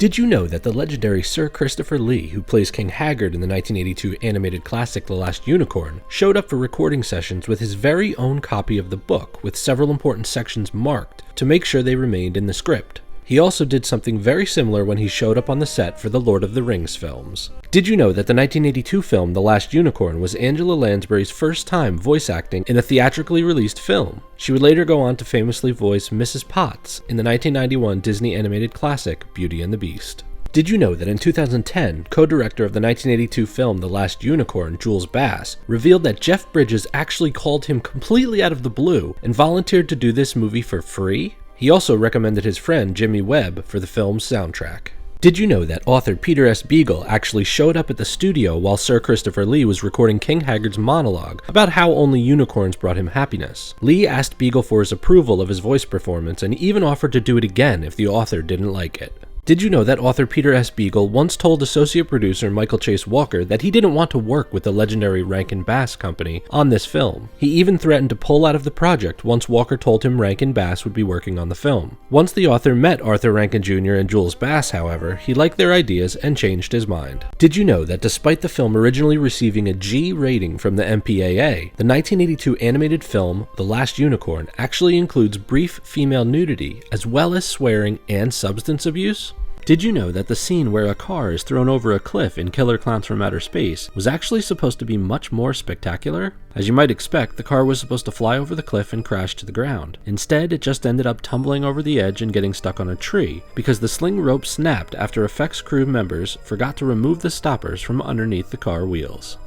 Did you know that the legendary Sir Christopher Lee, who plays King Haggard in the 1982 animated classic The Last Unicorn, showed up for recording sessions with his very own copy of the book, with several important sections marked to make sure they remained in the script? He also did something very similar when he showed up on the set for the Lord of the Rings films. Did you know that the 1982 film The Last Unicorn was Angela Lansbury's first time voice acting in a theatrically released film? She would later go on to famously voice Mrs. Potts in the 1991 Disney animated classic Beauty and the Beast. Did you know that in 2010, co-director of the 1982 film The Last Unicorn, Jules Bass, revealed that Jeff Bridges actually called him completely out of the blue and volunteered to do this movie for free? He also recommended his friend Jimmy Webb for the film's soundtrack. Did you know that author Peter S. Beagle actually showed up at the studio while Sir Christopher Lee was recording King Haggard's monologue about how only unicorns brought him happiness? Lee asked Beagle for his approval of his voice performance and even offered to do it again if the author didn't like it. Did you know that author Peter S. Beagle once told associate producer Michael Chase Walker that he didn't want to work with the legendary Rankin Bass company on this film? He even threatened to pull out of the project once Walker told him Rankin Bass would be working on the film. Once the author met Arthur Rankin Jr. and Jules Bass, however, he liked their ideas and changed his mind. Did you know that despite the film originally receiving a G rating from the MPAA, the 1982 animated film The Last Unicorn actually includes brief female nudity as well as swearing and substance abuse? Did you know that the scene where a car is thrown over a cliff in Killer Clowns from Outer Space was actually supposed to be much more spectacular? As you might expect, the car was supposed to fly over the cliff and crash to the ground. Instead, it just ended up tumbling over the edge and getting stuck on a tree, because the sling rope snapped after effects crew members forgot to remove the stoppers from underneath the car wheels.